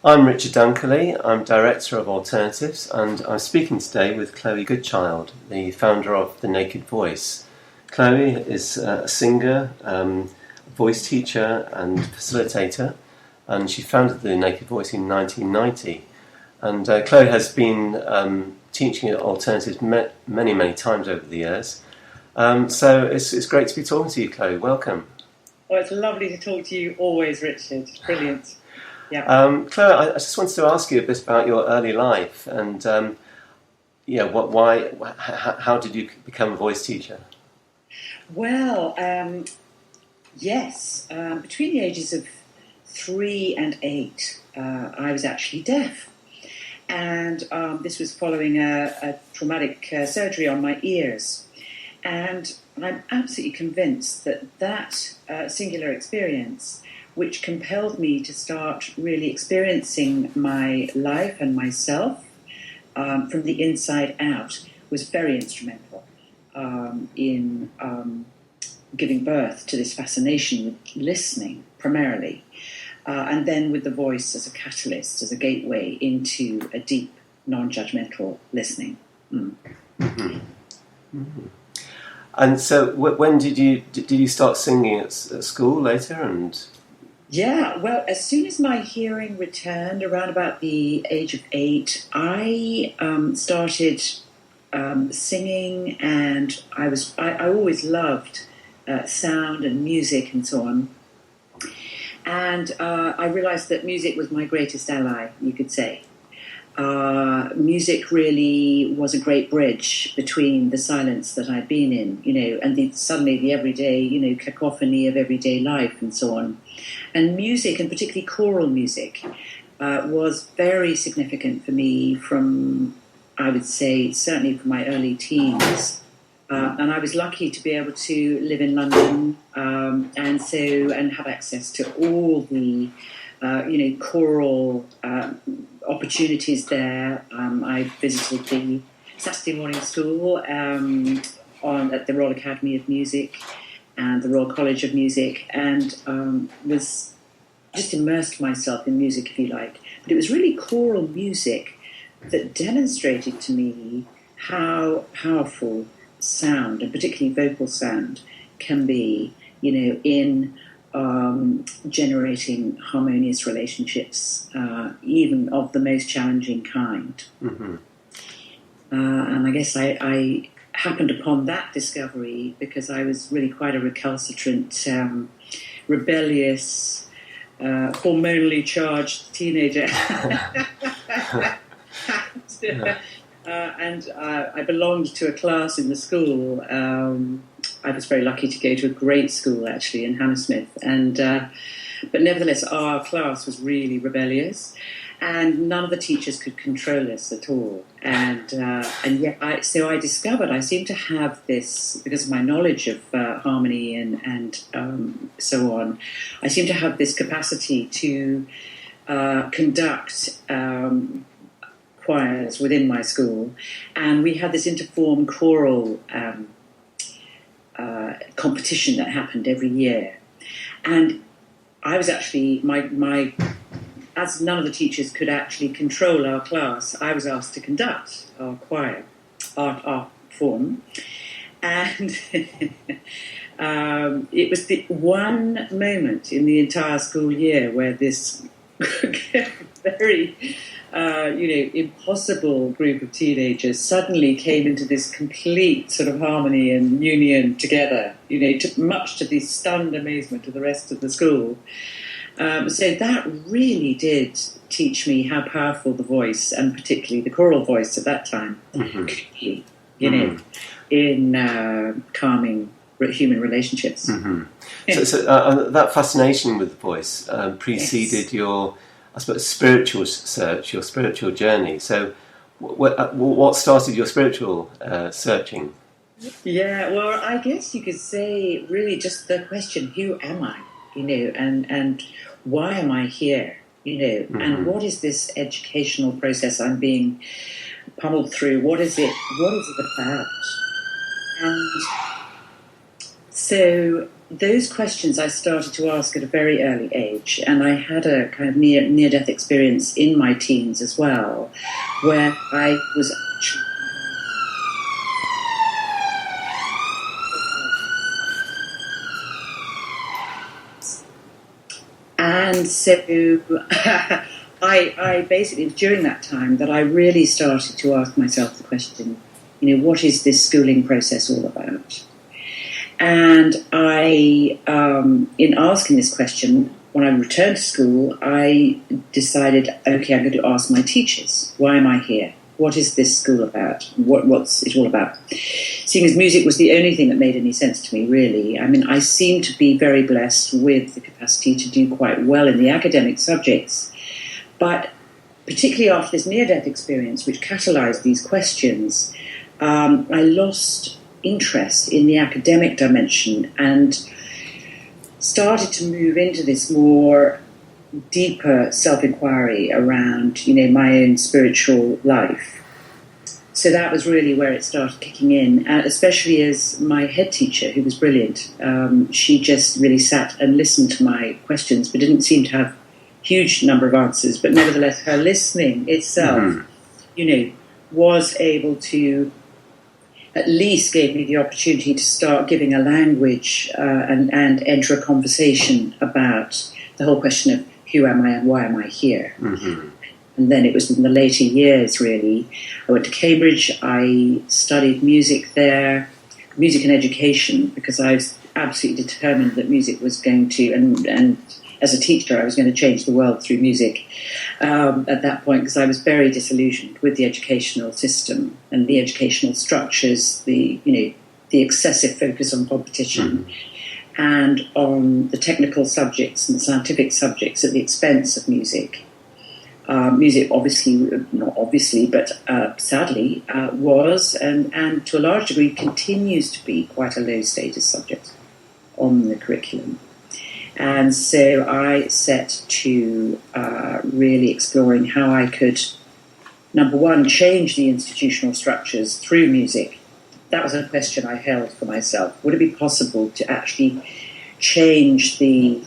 I'm Richard Dunkerley. I'm Director of Alternatives, and I'm speaking today with Chloe Goodchild, the founder of The Naked Voice. Chloe is a singer, voice teacher and facilitator, and she founded The Naked Voice in 1990. And Chloe has been teaching at Alternatives many, many times over the years. So it's great to be talking to you, Chloe. Welcome. Well, it's lovely to talk to you always, Richard. It's brilliant. Yeah. Chloe, I just wanted to ask you a bit about your early life and how did you become a voice teacher? Well, yes. Between the ages of 3 and 8, I was actually deaf. And this was following a traumatic surgery on my ears. And I'm absolutely convinced that singular experience, which compelled me to start really experiencing my life and myself from the inside out, was very instrumental in giving birth to this fascination with listening primarily, and then with the voice as a catalyst, as a gateway into a deep, non-judgmental listening. Mm-hmm. Mm-hmm. And so, when did you start singing at school later? And yeah, well, as soon as my hearing returned, around about the age of 8, I started singing, and I always loved sound and music and so on. And I realised that music was my greatest ally, you could say. Music really was a great bridge between the silence that I'd been in, and suddenly the everyday, cacophony of everyday life and so on. And music, and particularly choral music, was very significant for me from, I would say, certainly from my early teens. And I was lucky to be able to live in London and have access to all the, choral opportunities there. I visited the Saturday morning school at the Royal Academy of Music and the Royal College of Music, and was just immersed myself in music, if you like. But it was really choral music that demonstrated to me how powerful sound, and particularly vocal sound, can be, in generating harmonious relationships, even of the most challenging kind. Mm-hmm. And I guess I happened upon that discovery because I was really quite a recalcitrant, rebellious, hormonally charged teenager. And I belonged to a class in the school. I was very lucky to go to a great school, actually, in Hammersmith. But nevertheless, our class was really rebellious, and none of the teachers could control us at all. And yet, I discovered I seemed to have this, because of my knowledge of harmony and so on, I seemed to have this capacity to conduct choirs within my school, and we had this interform choral competition that happened every year. And I was actually, my as none of the teachers could actually control our class, I was asked to conduct our choir, art form. And it was the one moment in the entire school year where this very impossible group of teenagers suddenly came into this complete sort of harmony and union together, much to the stunned amazement of the rest of the school. So that really did teach me how powerful the voice, and particularly the choral voice at that time, could be, in calming human relationships. Mm-hmm. So that fascination with the voice preceded your, I suppose, spiritual search, your spiritual journey. So what started your spiritual searching? Yeah, well, I guess you could say really just the question, who am I? And why am I here? And what is this educational process I'm being pummeled through? What is it about? And so those questions I started to ask at a very early age, and I had a kind of near-death experience in my teens as well, where I was actually... And so I basically, during that time, that I really started to ask myself the question, what is this schooling process all about? And I, in asking this question, when I returned to school, I decided, okay, I'm going to ask my teachers, why am I here? What is this school about? What's it all about? Seeing as music was the only thing that made any sense to me, really. I mean, I seem to be very blessed with the capacity to do quite well in the academic subjects. But particularly after this near-death experience, which catalyzed these questions, I lost interest in the academic dimension and started to move into this more deeper self-inquiry around, my own spiritual life. So that was really where it started kicking in, especially as my head teacher, who was brilliant, she just really sat and listened to my questions, but didn't seem to have a huge number of answers. But nevertheless, her listening itself, was able to at least gave me the opportunity to start giving a language and enter a conversation about the whole question of who am I and why am I here? Mm-hmm. And then it was in the later years, really. I went to Cambridge. I studied music there, music and education, because I was absolutely determined that music was going to, and as a teacher, I was going to change the world through music at that point, because I was very disillusioned with the educational system and the educational structures, the excessive focus on competition. Mm-hmm. And on the technical subjects and the scientific subjects at the expense of music. Music, sadly, was and to a large degree continues to be quite a low status subject on the curriculum. And so I set to really exploring how I could, number one, change the institutional structures through music. That was a question I held for myself. Would it be possible to actually change the,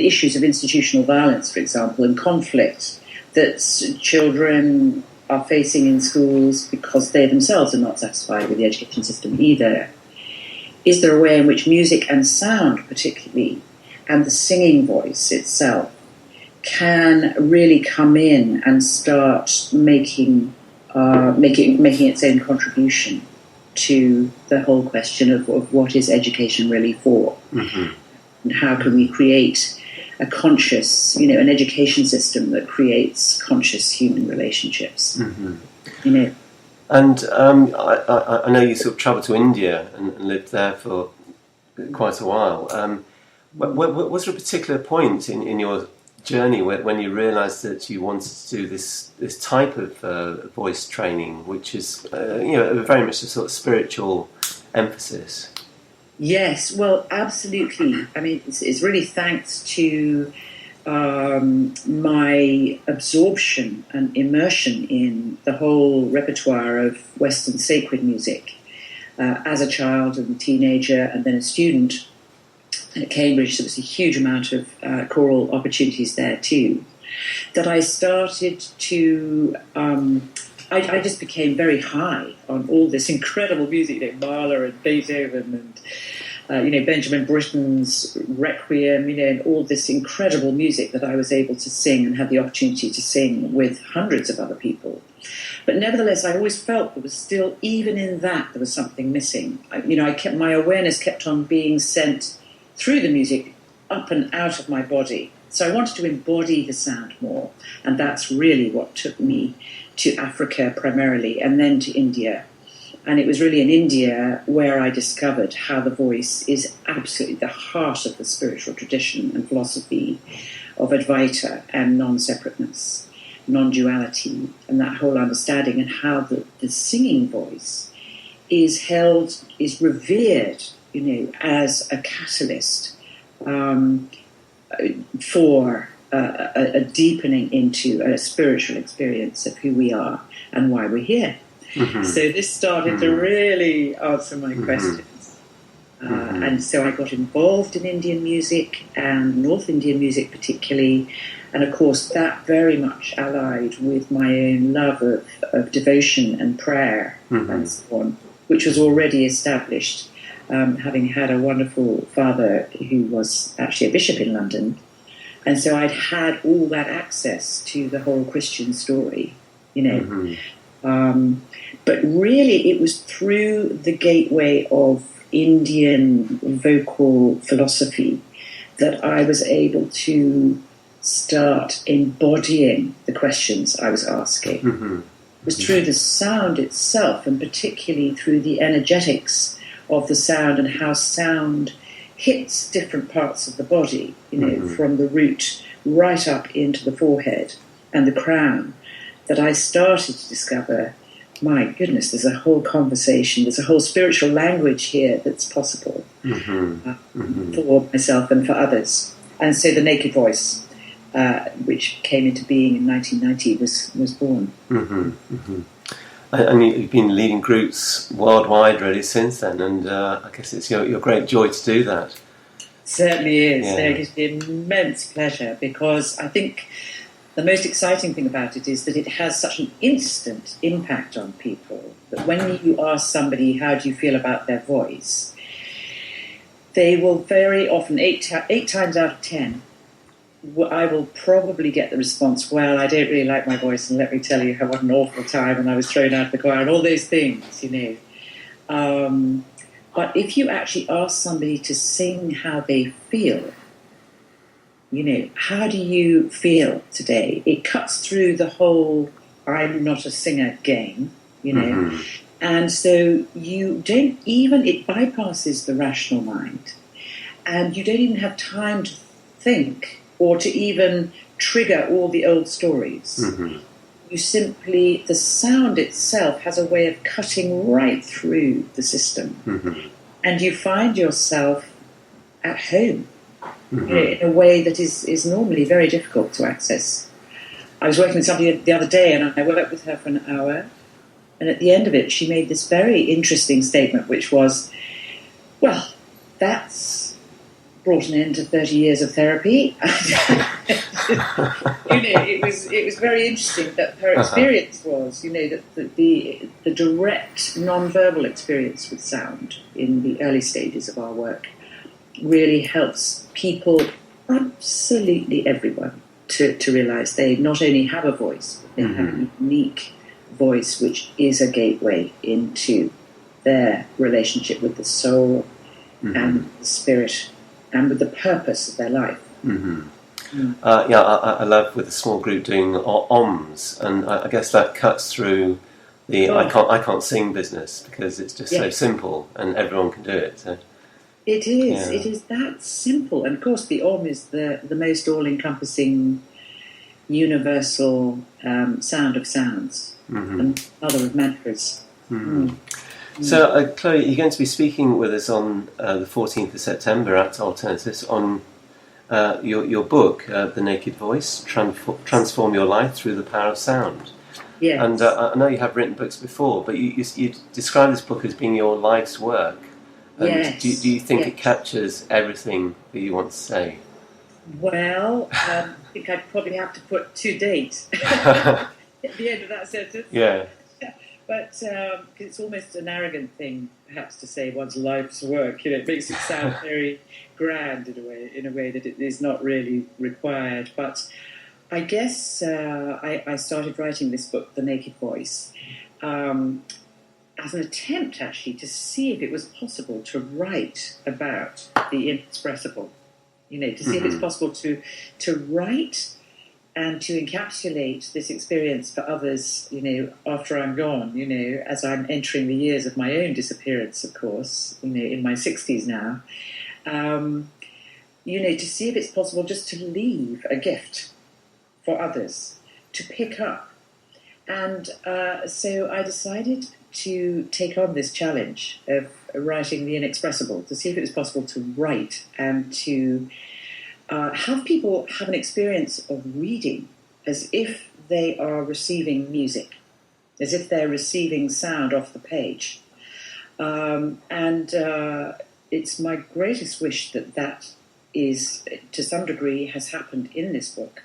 issues of institutional violence, for example, and conflict that children are facing in schools because they themselves are not satisfied with the education system either? Is there a way in which music and sound, particularly, and the singing voice itself, can really come in and start making its own contribution to the whole question of what is education really for? Mm-hmm. And how can we create a conscious, an education system that creates conscious human relationships? Mm-hmm. And I know you sort of travelled to India and lived there for quite a while. Was there a particular point in your journey when you realised that you wanted to do this type of voice training, which is very much a sort of spiritual emphasis? Yes, well, absolutely. I mean, it's really thanks to my absorption and immersion in the whole repertoire of Western sacred music as a child and teenager, and then a student at Cambridge. There was a huge amount of choral opportunities there too, that I started to, I just became very high on all this incredible music, Mahler and Beethoven and, Benjamin Britten's Requiem, and all this incredible music that I was able to sing and had the opportunity to sing with hundreds of other people. But nevertheless, I always felt there was still, even in that, there was something missing. My awareness kept on being sent through the music up and out of my body. So I wanted to embody the sound more, and that's really what took me to Africa primarily, and then to India. And it was really in India where I discovered how the voice is absolutely the heart of the spiritual tradition and philosophy of Advaita and non-separateness, non-duality, and that whole understanding, and how the singing voice is revered, as a catalyst for a deepening into a spiritual experience of who we are and why we're here. Mm-hmm. So this started to really answer my questions. And so I got involved in Indian music and North Indian music particularly. And of course, that very much allied with my own love of devotion and prayer and so on, which was already established, having had a wonderful father who was actually a bishop in London. And so I'd had all that access to the whole Christian story, you know. But really, it was through the gateway of Indian vocal philosophy that I was able to start embodying the questions I was asking. It was through the sound itself, and particularly through the energetics of the sound and how sound hits different parts of the body, you know, from the root right up into the forehead and the crown, that I started to discover, my goodness, there's a whole conversation, there's a whole spiritual language here that's possible for myself and for others. And so the Naked Voice, which came into being in 1990, was born. And you've been leading groups worldwide really since then, and I guess it's your great joy to do that. Certainly is. Yeah. It gives me immense pleasure, because I think the most exciting thing about it is that it has such an instant impact on people that when you ask somebody, how do you feel about their voice, they will very often, eight times out of 10, I will probably get the response, well, I don't really like my voice, and let me tell you what an awful time, and I was thrown out of the choir, and all those things, you know. But if you actually ask somebody to sing how they feel, you know, how do you feel today? It cuts through the whole I'm not a singer game, you know. And so you don't even, it bypasses the rational mind, and you don't even have time to think or to even trigger all the old stories. You simply, the sound itself has a way of cutting right through the system. And you find yourself at home, you know, in a way that is normally very difficult to access. I was working with somebody the other day, and I worked with her for an hour, and at the end of it, she made this very interesting statement, which was, well, that's brought an end to 30 years of therapy. You know, it was very interesting that her experience was, you know, that the direct non-verbal experience with sound in the early stages of our work really helps people, absolutely everyone, to realise they not only have a voice, but they have a unique voice which is a gateway into their relationship with the soul and the spirit and with the purpose of their life. I love with a small group doing OMS, and I guess that cuts through the I can't sing business, because it's just so simple and everyone can do it. So it is that simple, and of course the OM is the most all-encompassing, universal sound of sounds, and mother of mantras. So, Chloe, you're going to be speaking with us on the 14th of September at Alternatives on your book, The Naked Voice, Transform Your Life Through the Power of Sound. Yes. And I know you have written books before, but you describe this book as being your life's work. And Yes. do you think it captures everything that you want to say? Well, I think I'd probably have to put to date at the end of that sentence. Yeah. But it's almost an arrogant thing, perhaps, to say one's life's work. You know, it makes it sound very grand in a way that it is not really required. But I guess I started writing this book, The Naked Voice, as an attempt, actually, to see if it was possible to write about the inexpressible. You know, to see if it's possible to write and to encapsulate this experience for others, you know, after I'm gone, you know, as I'm entering the years of my own disappearance, of course, you know, in my 60s now, you know, to see if it's possible just to leave a gift for others to pick up. And so I decided to take on this challenge of writing the inexpressible, to see if it was possible to write and to have people have an experience of reading as if they are receiving music, as if they're receiving sound off the page. And it's my greatest wish that that is, to some degree, has happened in this book.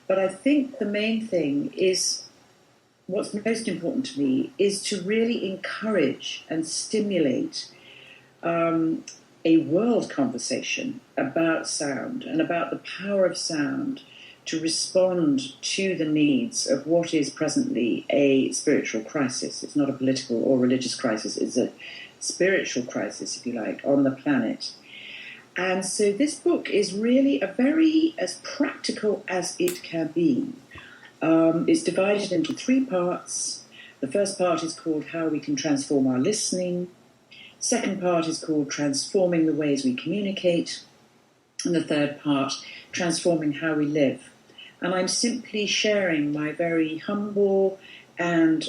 But I think the main thing is, what's most important to me, is to really encourage and stimulate a world conversation about sound and about the power of sound to respond to the needs of what is presently a spiritual crisis. It's not a political or religious crisis, it's a spiritual crisis, if you like, on the planet. And so this book is really as practical as it can be. It's divided into 3 parts. The first part is called How We Can Transform Our Listening. Second part is called Transforming the Ways We Communicate. And the third part, Transforming How We Live. And I'm simply sharing my very humble and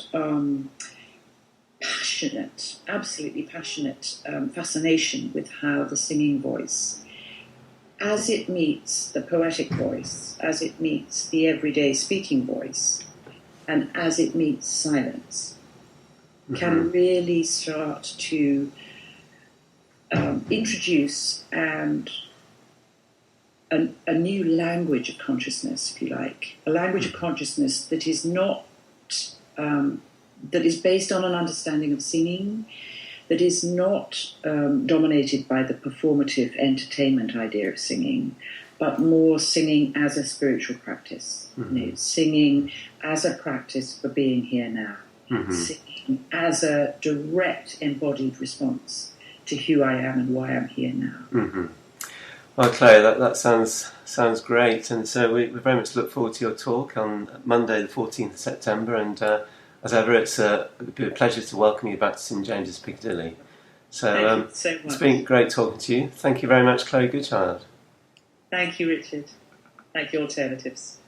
passionate, absolutely passionate fascination with how the singing voice, as it meets the poetic voice, as it meets the everyday speaking voice, and as it meets silence, can really start to introduce a new language of consciousness, if you like, a language of consciousness that is not that is based on an understanding of singing, that is not dominated by the performative entertainment idea of singing, but more singing as a spiritual practice, singing as a practice for being here now, singing as a direct embodied response to who I am and why I'm here now. Well, Chloe, that sounds great, and so we very much look forward to your talk on Monday, the 14th of September, and as ever, it'd be a pleasure to welcome you back to St James's Piccadilly. So, Thank you so much. It's been great talking to you. Thank you very much, Chloe Goodchild. Thank you, Richard. Thank you, Alternatives.